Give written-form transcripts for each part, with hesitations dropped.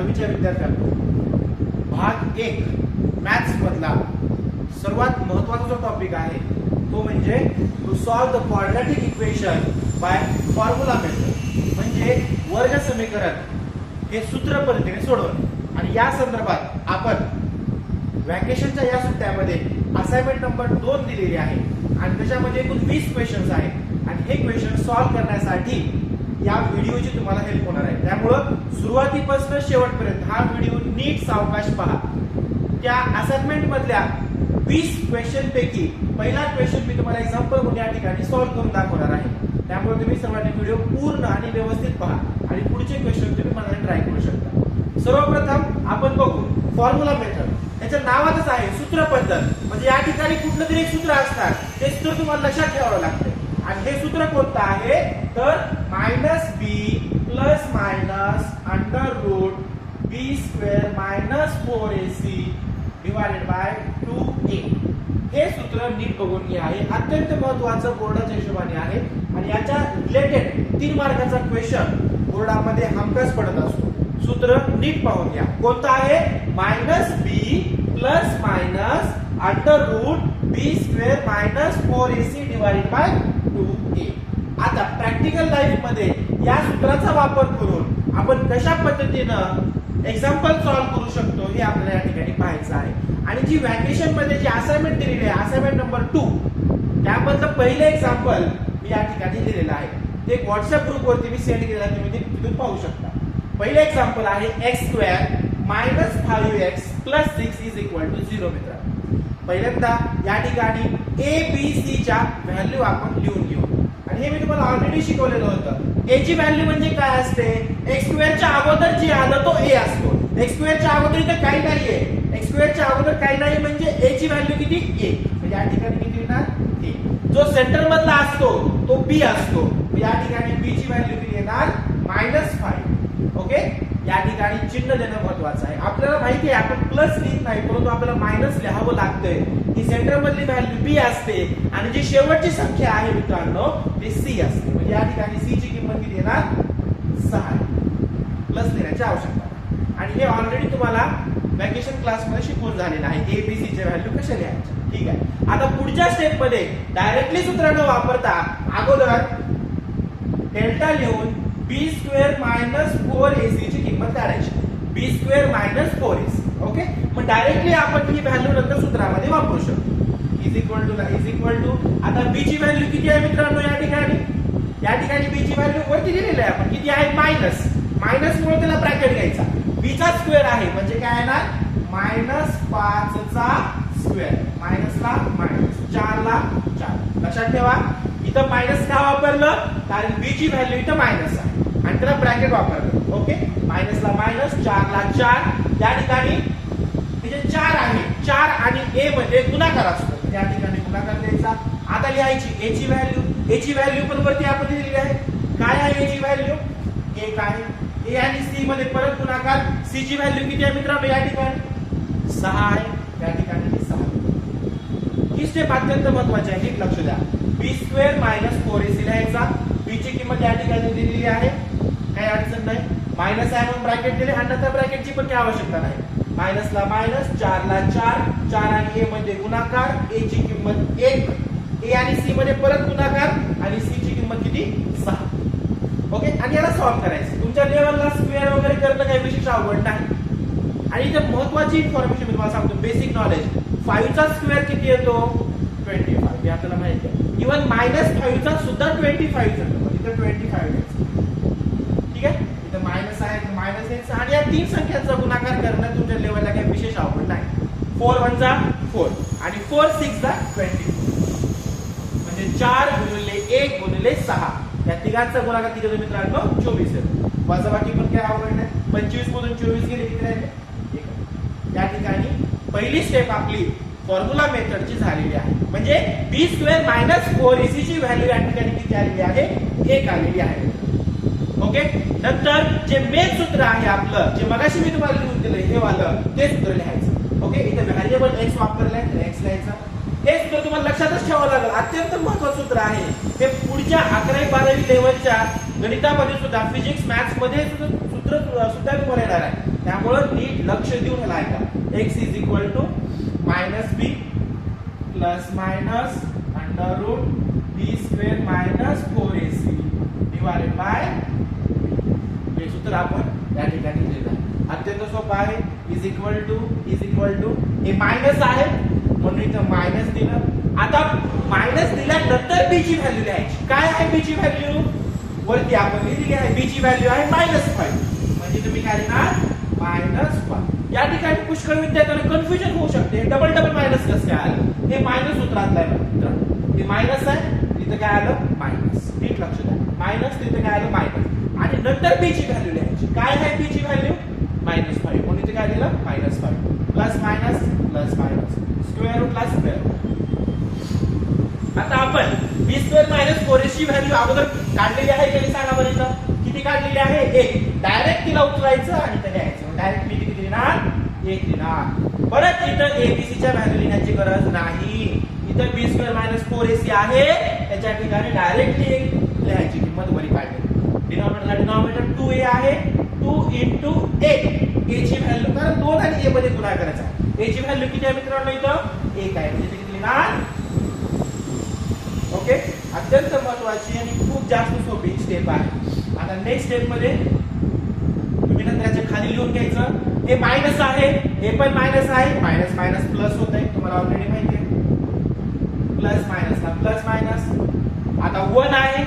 10वीच्या विद्यार्थ्यांनो, भाग 1 मॅथ्स मधला सर्वात महत्त्वाचा जो टॉपिक आहे तो म्हणजे to solve the quadratic equation by formula method, म्हणजे वर्ग समीकरण हे सूत्र पद्धतीने सोडवणे. आणि या संदर्भात आपण व्हॅकेशनच्या या सुट्ट्यामध्ये असाइनमेंट नंबर 2 दिलेली आहे आणि त्याच्यामध्ये एकूण 20 क्वेश्चन्स आहेत आणि हे क्वेश्चन सॉल्व करण्यासाठी या व्हिडिओची तुम्हाला हेल्प होणार आहे. त्यामुळं सुरुवातीपासून शेवटपर्यंत हा व्हिडिओ नीट सावकाश पहा. त्या असाइनमेंट मधल्या 20 क्वेश्चन पैकी पहिला क्वेश्चन मी तुम्हाला एक्झाम्पल म्हणून या ठिकाणी सॉल्व करून दाखवणार आहे. त्यामुळे तुम्ही सर्वांनी व्हिडिओ पूर्ण आणि व्यवस्थित पहा आणि पुढचे क्वेश्चन तुम्ही मनाने ट्राय करू शकता. सर्वप्रथम आपण बघू फॉर्म्युला मेथड. त्याच्या नावातच आहे सूत्र पद्धत, म्हणजे या ठिकाणी कुठलं तरी एक सूत्र असणार, ते सूत्र तुम्हाला लक्षात ठेवावं लागतं. आणि हे सूत्र कोणतं आहे तर -b plus minus under root b square minus 4ac divided by 2a. हे सूत्र नीट बघून घ्या, आहे अत्यंत महत्त्वाचं बोर्डाच्या हिशोबाने आहे आणि याच्या रिलेटेड 3 मार्काचा क्वेश्चन बोर्डामध्ये हमखास पडत असतो. सूत्र नीट पाहून घ्या. कोणतं आहे -b plus minus under root b square minus 4ac divided by 2a. आता प्रॅक्टिकल लाईफ मध्ये या सूत्राचा वापर करून आपण कशा पद्धतीनं एक्झाम्पल सॉल्व करू शकतो हे आपल्याला या ठिकाणी पाहायचं आहे. आणि जी व्हॅकेशन मध्ये जी असाइनमेंट दिलेली आहे असाइनमेंट नंबर 2, त्यामधलं पहिले एक्झाम्पल मी या ठिकाणी दिलेलं आहे. ते व्हॉट्सअप ग्रुप वरती मी सेंड केलेलं आहे, तुम्ही तिथून पाहू शकता. पहिले एक्झाम्पल आहे x square minus 5x plus 6 is equal to 0. मित्रांनो, पहिल्यांदा या ठिकाणी a b c च्या व्हॅल्यू आपण लिहून घेऊ. आणि हे मी तुम्हाला ऑलरेडी शिकवलेलं होतं. a ची व्हॅल्यू म्हणजे काय असते, x स्क्वेअरच्या अगोदर जे आलं तो a असतो. x स्क्वेअरच्या अगोदर इथे काही नाहीये, x स्क्वेअरच्या अगोदर काही नाही म्हणजे a ची व्हॅल्यू किती a, म्हणजे या ठिकाणी किती येणार a. जो सेंटर मधला असतो तो b असतो, या ठिकाणी b ची व्हॅल्यू किती येणार -5. ओके, या ठिकाणी चिन्ह देणं महत्वाचं आहे. आपल्याला माहिती आहे आपण प्लस लिहित नाही, परंतु आपल्याला मायनस लिहावं लागतंय. ही सेंटर मधली व्हॅल्यू b असते आणि जी शेवटची संख्या आहे मित्रांनो ते c असते, म्हणजे या ठिकाणी c ची किंमत किती येणार 6. प्लस लिहायची आवश्यकता आणि हे ऑलरेडी तुम्हाला व्हॅकेशन क्लास मध्ये शिकवून झालेलं आहे. a b c च्या व्हॅल्यू कशा लिहायच्या. ठीक आहे, आता पुढच्या स्टेप मध्ये डायरेक्टली सूत्र न वापरता अगोदर डेल्टा लिहून b स्क्वेअर मायनस 4ac ची किंमत काढायची. b square minus 4ac. Okay, मग डायरेक्टली आपण ही व्हॅल्यू नंतर सूत्रामध्ये वापरू शकतो. इज इक्वल टू आता b ची व्हॅल्यू किती आहे मित्रांनो, या ठिकाणी b ची व्हॅल्यू वरती दिलेली आहे आपण, किती आहे मायनस. मायनस मुळे त्याला ब्रॅकेट घ्यायचा. b चा स्क्वेअर आहे म्हणजे काय येणार -5 चा स्क्वेअर, मायनसला मायनस, 4 ला 4. लक्षात ठेवा इथं मायनस का वापरलं, कारण b ची व्हॅल्यू इथं मायनस आहे आणि त्याला ब्रॅकेट वापरलं. ओके, मायनसला मायनस, 4 ला 4. या ठिकाणी तिथे 4 आहे, 4 आणि a मध्ये गुणाकार असतो, या ठिकाणी गुणाकार द्यायचा. आता लिहायची a ची व्हॅल्यू पण वरती आपण दिलेली आहे. काय आहे a ची व्हॅल्यू 1 आहे. a आणि c मध्ये परत गुणाकार. c ची व्हॅल्यू किती आहे मित्रांनो, या ठिकाणी 6 आहे, या ठिकाणी 6. ही स्टेप अत्यंत महत्वाची आहे, नीट लक्ष द्या. b स्क्वेअर मायनस 4ac लिहायचा. b ची किंमत या ठिकाणी दिलेली आहे, काही अडचण नाही. मायनस आहे म्हणून ब्रॅकेट दिले आणि नंतर ब्रॅकेटची पण काही आवश्यकता नाही. मायनसला मायनस, 4 ला 4, 4 आणि a मध्ये गुणाकार. a ची किंमत 1, a आणि c मध्ये परत गुणाकार आणि c ची किंमत किती 6. ओके, आणि याला सॉल्व करायचं. तुमच्या लेवलला स्क्वेअर वगैरे करणं काही विशेष अवघड नाही. आणि इथे महत्वाची इन्फॉर्मेशन मी तुम्हाला सांगतो, बेसिक नॉलेज. 5 चा स्क्वेअर किती येतो 25, हे आपल्याला माहिती आहे. इव्हन -5 चा सुद्धा 25 येतो, इथे 25 आहे. ठीक आहे, इथे मायनस आहे, मायनस यायचं आणि या 3 संख्यांचा गुणाकार करणं तुमच्या लेवलला काही विशेष अवघड नाही. 4 1 जा 4 आणि 4 6 जा 24, म्हणजे 4 गुणिले 1 गुणिले 6, या तिघांचा गुणाकार किती येतो मित्रांनो 24 येतो. वजाबाकी पण काय अवघड नाही. 25 मधून 24 गेले किती राहिले 1. या ठिकाणी पहिली स्टेप आपली फॉर्म्युला मेथडची झालेली आहे, म्हणजे b स्क्वेअर मायनस 4ac ची व्हॅल्यू या ठिकाणी किती आलेली आहे 1 आलेली आहे. ओके, नंतर जे मेन सूत्र आहे आपलं, जे मगाशी मी तुम्हाला लिहून दिलं हे वालं, ते सूत्र लिहायचं. ओके, इथे व्हेरिएबल x वापरलाय तर x लिहायचा. हे सूत्र तुम्हाला लक्षातच ठेवावं लागेल, अत्यंत महत्त्वाचं सूत्र आहे. हे पुढच्या 11वी 12वी लेवलच्या गणितामध्ये सुद्धा, फिजिक्स मॅथ्स मध्ये सूत्र सुद्धा तुम्हाला येणार आहे. त्यामुळे नीट लक्ष देऊन ह्याला ऐका. x is equal to minus B plus minus under root B square minus 4ac divided by, हे सूत्र आपण या ठिकाणी लिहिलं आहे. अत्यंत सोपं आहे. इज इक्वल टू हे मायनस आहे म्हणून इथं मायनस दिलं. आता मायनस दिल्यानंतर बी ची व्हॅल्यू लिहायची. काय आहे बी ची व्हॅल्यू? वरती आपण लिहिली आहे. बी ची व्हॅल्यू आहे -5, म्हणजे तुम्ही काय लिहिणार -5. या ठिकाणी पुष्कळ विद्यार्थ्यांना कन्फ्युजन होऊ शकते. डबल मायनस कसं काय आलं? हे मायनस सूत्रातलं आहे मित्रांनो. हे मायनस आहे, इथं काय आलं मायनस. नीट लक्ष द्या. मायनस तिथं काय आलं मायनस, आणि नंतर बी ची व्हॅल्यू लिहायची. काय आहे बी ची व्हॅल्यू? -5, म्हणून इथे काय लिहिलं -5 plus minus square root plus square root. आता आपण बी स्क्वेअर मायनस 4ac व्हॅल्यू अगोदर काढलेली आहे की नाही सांगा बरं. इथं किती काढलेली आहे? 1. डायरेक्ट तिला उचलायचं आणि इथं लिहायचं. डायरेक्ट मी किती लिहिणार? 1 लिहिणार. परत इथं एबीसी च्या व्हॅल्यू लिहिण्याची गरज नाही. इथं बी स्क्वेअर मायनस 4ac आहे, त्याच्या ठिकाणी डायरेक्टली 1 लिहायची किंमत वरी काढली. डिनॉमिनेटर 2a आहे. 2 into a ची व्हॅल्यू, कारण 2 आणि a मध्ये गुणाकार करायचा. a ची व्हॅल्यू किती आहे मित्रांनो? इथं 1 आहे, म्हणजे किती लिहिणार? ओके. अत्यंत महत्वाची आणि खूप जास्त सोपी स्टेप आहे. आता नेक्स्ट स्टेप मध्ये तुम्ही नंतर याच्या खाली लिहून घ्यायचं. हे मायनस आहे, हे पण मायनस आहे. मायनस मायनस प्लस होत आहे, तुम्हाला ऑलरेडी माहिती आहे. प्लस मायनस ला प्लस मायनस. आता 1 आहे,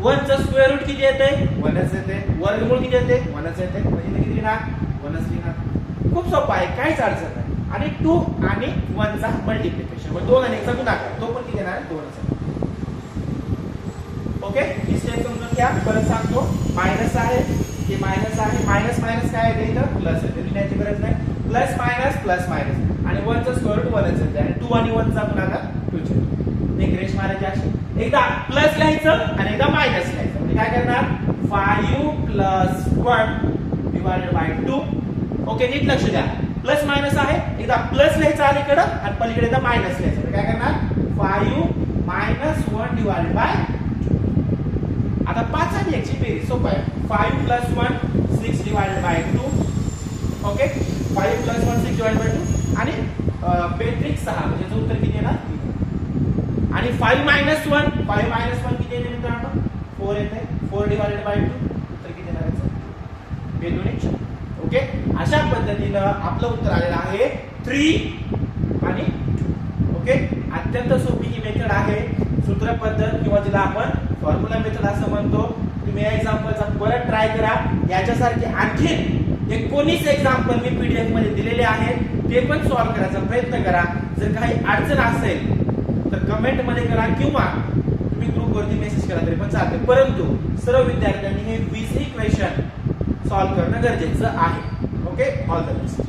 1 चं स्क्वेअर रूट किती येते? 1च येते. वर्गमूळ किती येते? 1च येते, म्हणजे किती लिहिणार? 1च लिहिणार. खूप सोपं आहे, काहीच अडचण नाही. आणि 2 आणि 1 चा मल्टिप्लिकेशन, म्हणजे 2 आणि 1 चा गुणाकार, तो पण किती येणार? 2च. ओके. ही स्टेप समजून घ्या. परत सांगतो. मायनस आहे, हे मायनस आहे. मायनस मायनस काय येते? इथं प्लस येते. लिहिण्याची गरज नाही. प्लस मायनस आणि 1 चा स्क्वेअर रूट 1च येते, आणि 2 आणि 1 चा गुणाकार 2च येतो. एक रेष मारायची अशी. एकदा प्लस लिहायचं आणि एकदा मायनस लिहायचं. म्हणजे काय करणार? 5 प्लस 1 डिवाइडेड बाय 2. ओके. नीट लक्ष द्या. प्लस मायनस आहे, एकदा प्लस लिहायचं अलीकडं आणि पलीकडे एकदा मायनस लिहायचं. म्हणजे काय करणार? 5 मायनस 1 डिवाइडेड बाय. आता 5 आणि 1 ची बेरीज सोपं आहे. 5 plus 1 6 divided by 2. Okay. 5 plus 1 6 divided by 2, आणि बेट्रिक 6, म्हणजे जो उत्तर किती येणार? आणि 5 मायनस 1 किती येते मित्रांनो? 4 येते. 4 डिवाइडेड बाय 2, उत्तर किती येणार याचं? बेदोनी 4. ओके. अशा पद्धतीनं आपलं उत्तर आलेलं आहे 3 आणि 2. ओके. अत्यंत सोपी ही मेथड आहे. सूत्र पद्धत किंवा जिला आपण फॉर्म्युला मेथड असं म्हणतो. तुम्ही या एक्झाम्पलचा परत ट्राय करा. याच्यासारखे आणखी 19 एक्झाम्पल मी पीडीएफ मध्ये दिलेले आहेत, ते पण सॉल्व्ह करायचा प्रयत्न करा. जर काही अडचण असेल तर कमेंट मध्ये करा, किंवा तुम्ही ग्रुपवरती मेसेज करा तरी पण चालते. परंतु सर्व विद्यार्थ्यांनी हे 20 क्वेश्चन सॉल्व्ह करणं गरजेचं आहे. ओके. All the best.